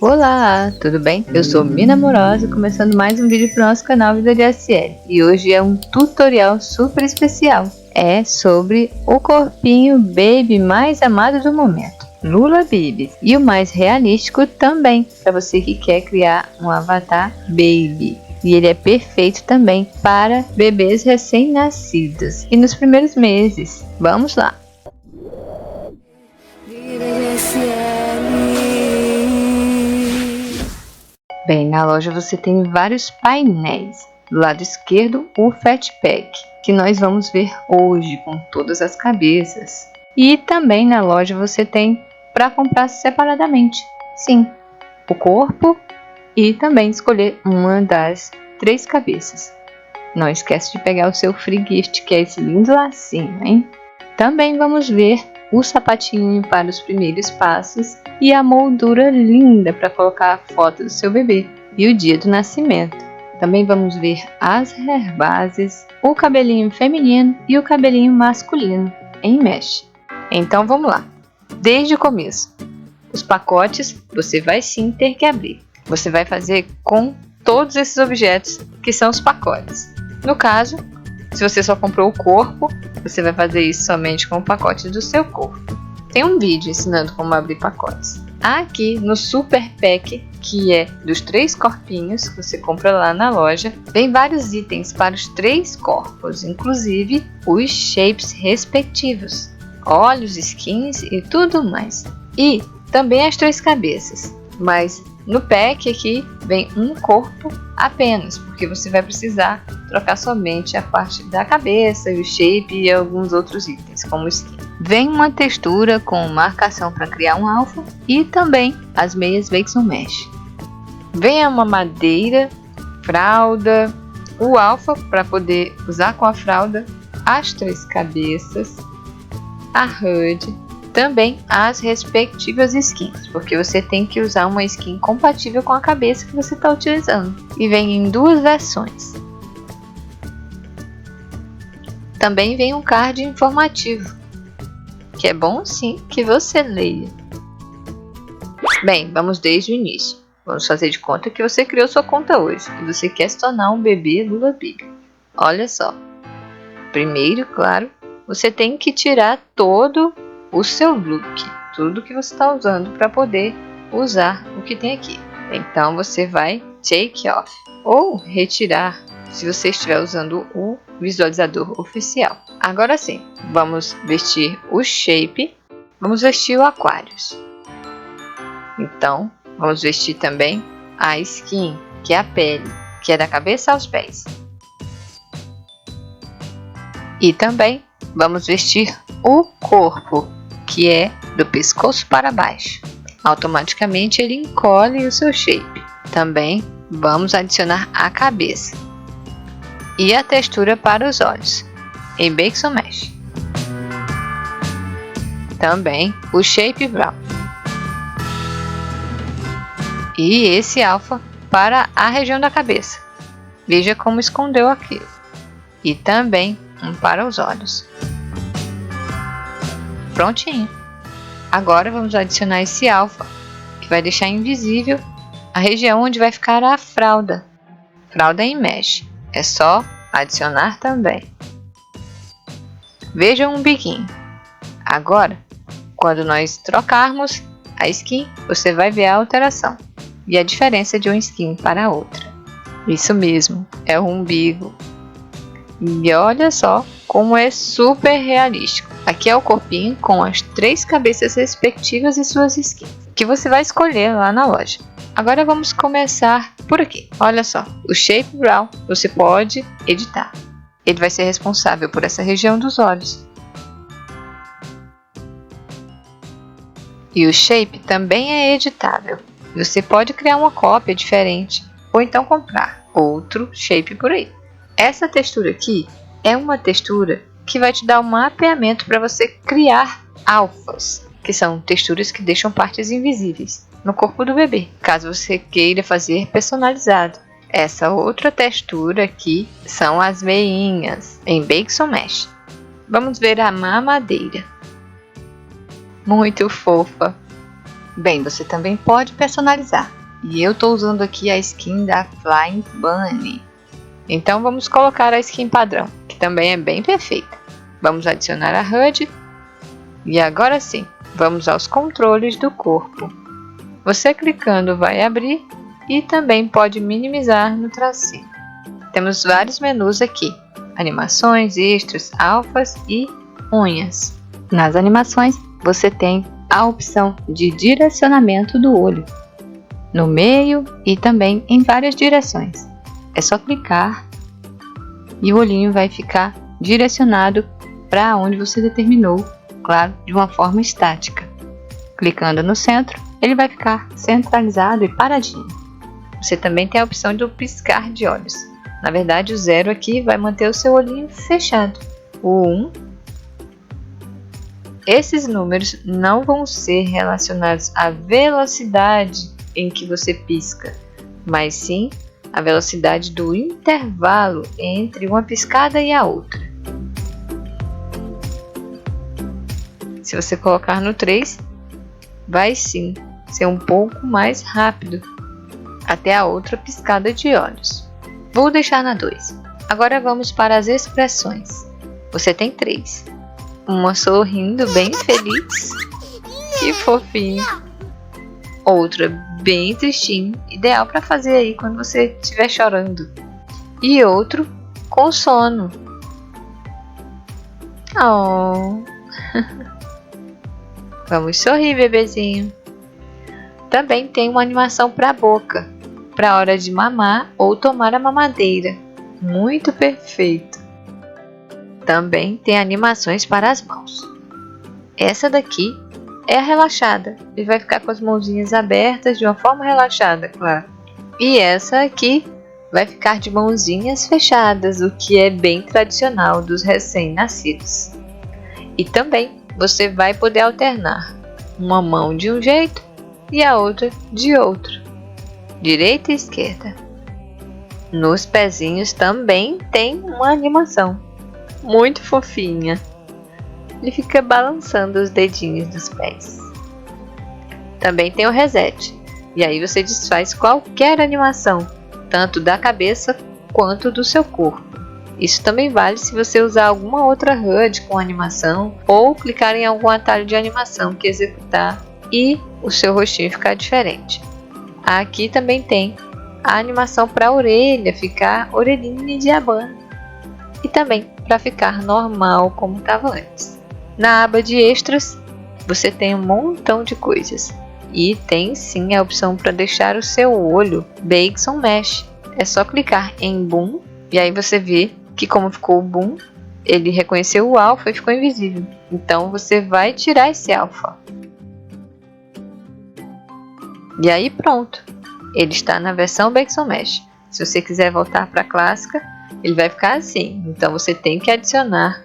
Olá, tudo bem? Eu sou Mina Amorosa, começando mais um vídeo para o nosso canal Vida de SL. E hoje é um tutorial super especial. É sobre o corpinho baby mais amado do momento, Lula Bibi. E o mais realístico também, para você que quer criar um avatar baby. E ele é perfeito também para bebês recém-nascidos e nos primeiros meses. Vamos lá! Bem, na loja você tem vários painéis. Do lado esquerdo, o Fat Pack, que nós vamos ver hoje com todas as cabeças. E também na loja você tem para comprar separadamente. Sim, o corpo e também escolher uma das 3 cabeças. Não esquece de pegar o seu free gift, que é esse lindo lacinho, hein? Também vamos ver o sapatinho para os primeiros passos e a moldura linda para colocar a foto do seu bebê e o dia do nascimento. Também vamos ver as hair bases, o cabelinho feminino e o cabelinho masculino em mesh. Então vamos lá, desde o começo. Os pacotes você vai sim ter que abrir. Você vai fazer com todos esses objetos que são os pacotes. No caso, se você só comprou o corpo, você vai fazer isso somente com o pacote do seu corpo. Tem um vídeo ensinando como abrir pacotes. Aqui no Super Pack, que é dos 3 corpinhos que você compra lá na loja, vem vários itens para os 3 corpos, inclusive os shapes respectivos, olhos, skins e tudo mais. E também as 3 cabeças, mas no pack aqui vem um corpo apenas, porque você vai precisar trocar somente a parte da cabeça, o shape e alguns outros itens, como o skin. Vem uma textura com marcação para criar um alfa e também as meias Bexon Mesh. Vem uma madeira, fralda, o alfa para poder usar com a fralda, as 3 cabeças, a HUD, também as respectivas skins, porque você tem que usar uma skin compatível com a cabeça que você está utilizando. E vem em 2 versões. Também vem um card informativo, que é bom sim que você leia. Bem, vamos desde o início. Vamos fazer de conta que você criou sua conta hoje e você quer se tornar um bebê Lula Bibi. Olha só. Primeiro, claro, você tem que tirar todo o seu look, tudo que você está usando para poder usar o que tem aqui. Então você vai take off ou retirar se você estiver usando o visualizador oficial. Agora sim, vamos vestir o shape, vamos vestir o Aquarius. Então vamos vestir também a skin, que é a pele, que é da cabeça aos pés. E também vamos vestir o corpo, que é do pescoço para baixo. Automaticamente ele encolhe o seu shape. Também vamos adicionar a cabeça e a textura para os olhos em Bexon Mesh. Também o shape brown e esse alfa para a região da cabeça. Veja como escondeu aquilo. E também um para os olhos. Prontinho. Agora vamos adicionar esse alfa, que vai deixar invisível a região onde vai ficar a fralda. Fralda em mesh. É só adicionar também. Veja um biquinho. Agora, quando nós trocarmos a skin, você vai ver a alteração e a diferença de uma skin para a outra. Isso mesmo, é o umbigo. E olha só como é super realístico. Aqui é o corpinho com as 3 cabeças respectivas e suas skins, que você vai escolher lá na loja. Agora vamos começar por aqui. Olha só, o shape brown você pode editar. Ele vai ser responsável por essa região dos olhos. E o shape também é editável. Você pode criar uma cópia diferente ou então comprar outro shape por aí. Essa textura aqui é uma textura que vai te dar um mapeamento para você criar alfas, que são texturas que deixam partes invisíveis no corpo do bebê, caso você queira fazer personalizado. Essa outra textura aqui são as meinhas em Bexon Mesh. Vamos ver a mamadeira. Muito fofa. Bem, você também pode personalizar. E eu estou usando aqui a skin da Flying Bunny. Então vamos colocar a skin padrão, que também é bem perfeita. Vamos adicionar a HUD. E agora sim, vamos aos controles do corpo. Você clicando vai abrir e também pode minimizar no tracinho. Temos vários menus aqui: animações, extras, alfas e unhas. Nas animações você tem a opção de direcionamento do olho, no meio e também em várias direções. É só clicar e o olhinho vai ficar direcionado para onde você determinou, claro, de uma forma estática. Clicando no centro, ele vai ficar centralizado e paradinho. Você também tem a opção do piscar de olhos. Na verdade, o 0 aqui vai manter o seu olhinho fechado. O 1. Esses números não vão ser relacionados à velocidade em que você pisca, mas sim a velocidade do intervalo entre uma piscada e a outra. Se você colocar no 3, vai sim ser um pouco mais rápido até a outra piscada de olhos. Vou deixar na 2. Agora vamos para as expressões. Você tem 3. Uma sorrindo bem feliz, que fofinho. Outra bem tristinho, ideal para fazer aí quando você estiver chorando. E outro com sono. Oh. Vamos sorrir, bebezinho. Também tem uma animação para a boca, para a hora de mamar ou tomar a mamadeira. Muito perfeito. Também tem animações para as mãos. Essa daqui é a relaxada. Ele vai ficar com as mãozinhas abertas de uma forma relaxada, claro. E essa aqui vai ficar de mãozinhas fechadas, o que é bem tradicional dos recém-nascidos. E também você vai poder alternar uma mão de um jeito e a outra de outro, direita e esquerda. Nos pezinhos também tem uma animação muito fofinha. Ele fica balançando os dedinhos dos pés. Também tem o reset, e aí você desfaz qualquer animação, tanto da cabeça quanto do seu corpo. Isso também vale se você usar alguma outra HUD com animação ou clicar em algum atalho de animação que executar e o seu rostinho ficar diferente. Aqui também tem a animação para a orelha ficar orelhinha de abano e também para ficar normal como estava antes. Na aba de extras você tem um montão de coisas e tem sim a opção para deixar o seu olho Bakeson Mesh. É só clicar em Boom e aí você vê que como ficou o Boom, ele reconheceu o alfa e ficou invisível. Então você vai tirar esse alfa. E aí pronto, ele está na versão Bakeson Mesh. Se você quiser voltar para a clássica, ele vai ficar assim. Então você tem que adicionar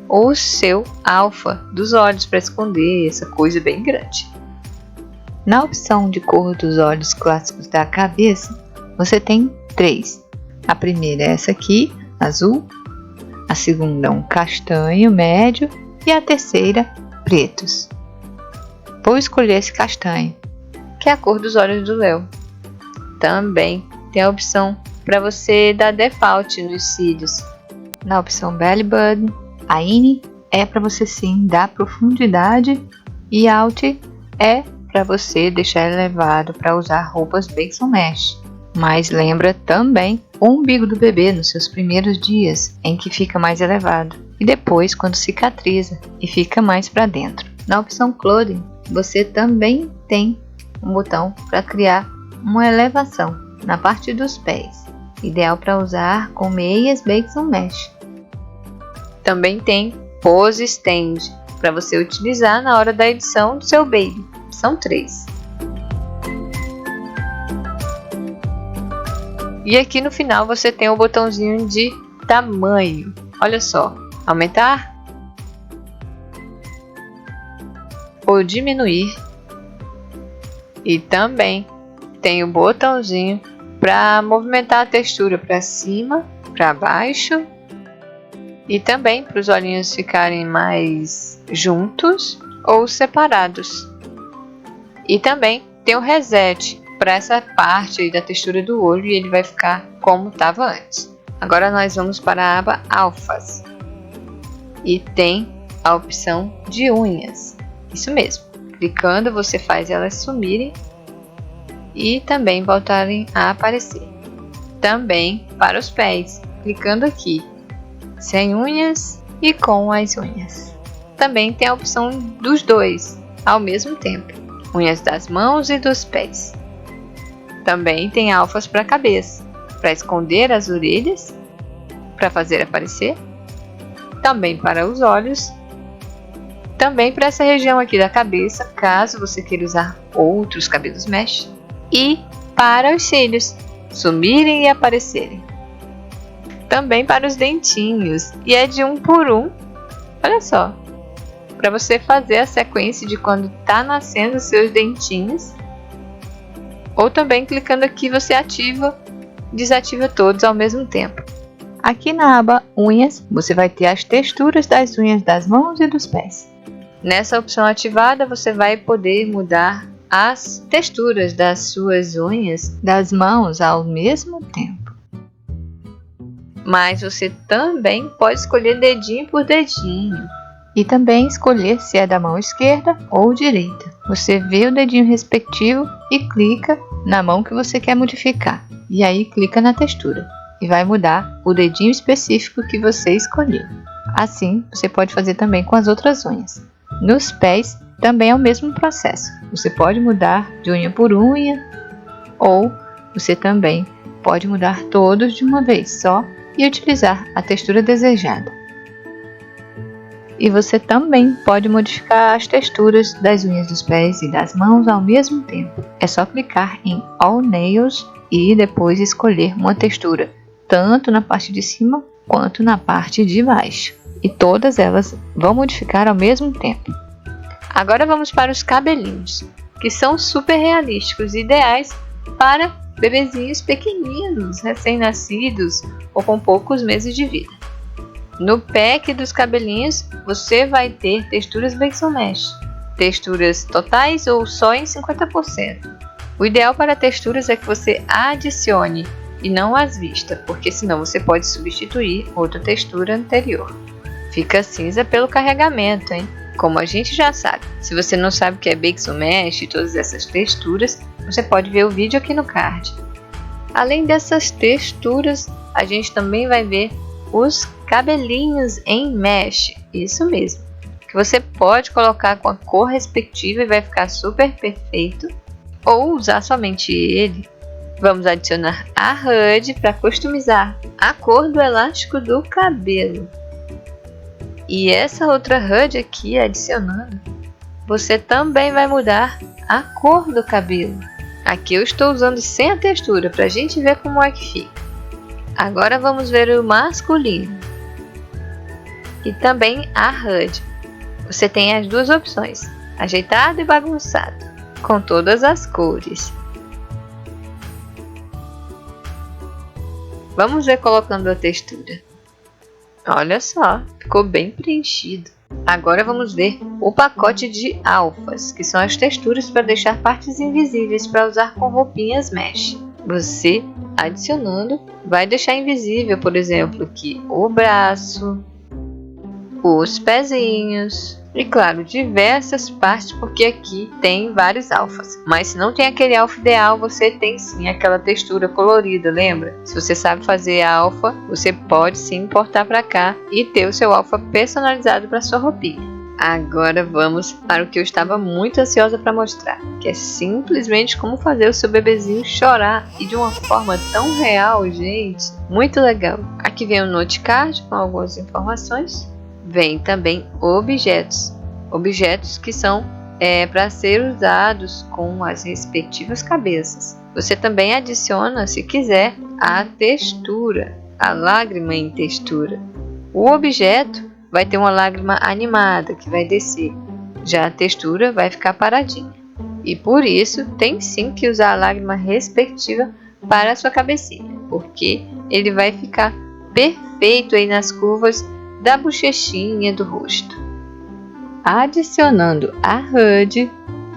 o seu alfa dos olhos para esconder essa coisa bem grande. Na opção de cor dos olhos clássicos da cabeça, você tem 3. A primeira é essa aqui, azul. A segunda um castanho médio e a terceira pretos. Vou escolher esse castanho, que é a cor dos olhos do Léo. Também tem a opção para você dar default nos cílios. Na opção Belly Button, a In é para você sim dar profundidade e Out é para você deixar elevado para usar roupas Bakeson Mesh. Mas lembra também o umbigo do bebê nos seus primeiros dias, em que fica mais elevado, e depois quando cicatriza e fica mais para dentro. Na opção Clothing, você também tem um botão para criar uma elevação na parte dos pés, ideal para usar com meias Bakeson Mesh. Também tem Pose Stand para você utilizar na hora da edição do seu baby. São 3. E aqui no final você tem o botãozinho de tamanho. Olha só, aumentar ou diminuir. E também tem o botãozinho para movimentar a textura para cima, para baixo. E também para os olhinhos ficarem mais juntos ou separados. E também tem o reset para essa parte aí da textura do olho e ele vai ficar como estava antes. Agora nós vamos para a aba alfas e tem a opção de unhas. Isso mesmo, clicando você faz elas sumirem e também voltarem a aparecer. Também para os pés, clicando aqui, sem unhas e com as unhas. Também tem a opção dos dois ao mesmo tempo, unhas das mãos e dos pés. Também tem alfas para a cabeça, para esconder as orelhas, para fazer aparecer. Também para os olhos. Também para essa região aqui da cabeça, caso você queira usar outros cabelos mesh. E para os cílios sumirem e aparecerem. Também para os dentinhos, e é de 1 por 1. Olha só, para você fazer a sequência de quando está nascendo os seus dentinhos. Ou também clicando aqui você ativa, desativa todos ao mesmo tempo. Aqui na aba unhas, você vai ter as texturas das unhas das mãos e dos pés. Nessa opção ativada, você vai poder mudar as texturas das suas unhas das mãos ao mesmo tempo. Mas você também pode escolher dedinho por dedinho. E também escolher se é da mão esquerda ou direita. Você vê o dedinho respectivo e clica na mão que você quer modificar. E aí clica na textura. E vai mudar o dedinho específico que você escolheu. Assim, você pode fazer também com as outras unhas. Nos pés, também é o mesmo processo. Você pode mudar de unha por unha, ou você também pode mudar todos de uma vez só e utilizar a textura desejada. E você também pode modificar as texturas das unhas dos pés e das mãos ao mesmo tempo. É só clicar em All Nails e depois escolher uma textura, tanto na parte de cima quanto na parte de baixo. E todas elas vão modificar ao mesmo tempo. Agora vamos para os cabelinhos, que são super realísticos e ideais para bebezinhos pequeninos, recém-nascidos ou com poucos meses de vida. No pack dos cabelinhos, você vai ter texturas Bexon Mesh, texturas totais ou só em 50%. O ideal para texturas é que você adicione e não as vista, porque senão você pode substituir outra textura anterior. Fica cinza pelo carregamento, hein? Como a gente já sabe. Se você não sabe o que é Bexon Mesh e todas essas texturas, você pode ver o vídeo aqui no card. Além dessas texturas, a gente também vai ver os cabelinhos em mesh, isso mesmo, que você pode colocar com a cor respectiva e vai ficar super perfeito, ou usar somente ele. Vamos adicionar a HUD para customizar a cor do elástico do cabelo. E essa outra HUD aqui, adicionando, você também vai mudar a cor do cabelo. Aqui eu estou usando sem a textura para a gente ver como é que fica. Agora vamos ver o masculino e também a HUD. Você tem as duas opções, ajeitado e bagunçado, com todas as cores. Vamos ver colocando a textura. Olha só, ficou bem preenchido. Agora vamos ver o pacote de alfas, que são as texturas para deixar partes invisíveis para usar com roupinhas mesh. Você adicionando vai deixar invisível, por exemplo, aqui o braço, os pezinhos e claro, diversas partes, porque aqui tem vários alfas. Mas se não tem aquele alfa ideal, você tem sim aquela textura colorida, lembra? Se você sabe fazer alfa, você pode sim importar para cá e ter o seu alfa personalizado para sua roupinha. Agora vamos para o que eu estava muito ansiosa para mostrar, que é simplesmente como fazer o seu bebezinho chorar e de uma forma tão real, gente, muito legal. Aqui vem o note card com algumas informações, vem também objetos que são para ser usados com as respectivas cabeças. Você também adiciona, se quiser, a textura, a lágrima em textura. O objeto vai ter uma lágrima animada que vai descer, já a textura vai ficar paradinha. E por isso tem sim que usar a lágrima respectiva para a sua cabecinha, porque ele vai ficar perfeito aí nas curvas da bochechinha do rosto. Adicionando a HUD,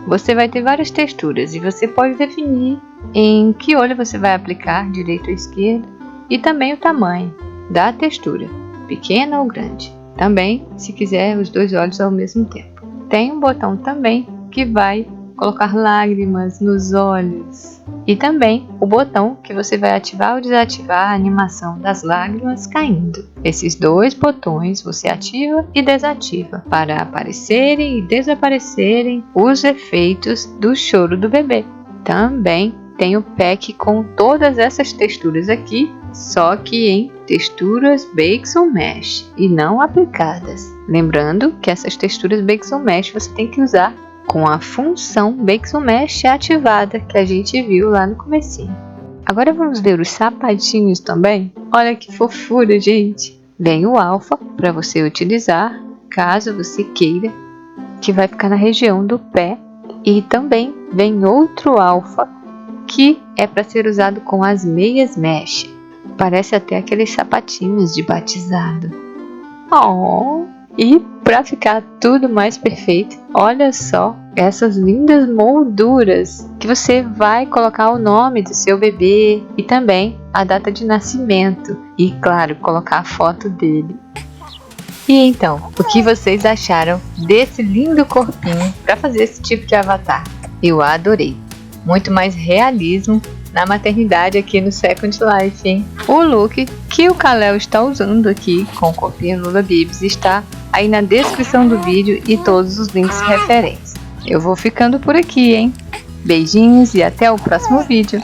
você vai ter várias texturas e você pode definir em que olho você vai aplicar, direito ou esquerdo, e também o tamanho da textura, pequena ou grande. Também, se quiser, os 2 olhos ao mesmo tempo. Tem um botão também que vai colocar lágrimas nos olhos. E também o botão que você vai ativar ou desativar a animação das lágrimas caindo. Esses 2 botões você ativa e desativa para aparecerem e desaparecerem os efeitos do choro do bebê. Também tem o pack com todas essas texturas aqui, só que em texturas Bakes Mesh e não aplicadas. Lembrando que essas texturas Bakes Mesh você tem que usar com a função Bakes Mesh ativada que a gente viu lá no comecinho. Agora vamos ver os sapatinhos também. Olha que fofura, gente! Vem o alfa para você utilizar caso você queira, que vai ficar na região do pé, e também vem outro alfa que é para ser usado com as meias mesh. Parece até aqueles sapatinhos de batizado. Oh! E para ficar tudo mais perfeito, olha só essas lindas molduras que você vai colocar o nome do seu bebê e também a data de nascimento e, claro, colocar a foto dele. E então, o que vocês acharam desse lindo corpinho para fazer esse tipo de avatar? Eu adorei! Muito mais realismo na maternidade aqui no Second Life, hein? O look que o Kal-El está usando aqui com o corpinho Lula Bibs está aí na descrição do vídeo e todos os links referentes. Eu vou ficando por aqui, hein? Beijinhos e até o próximo vídeo!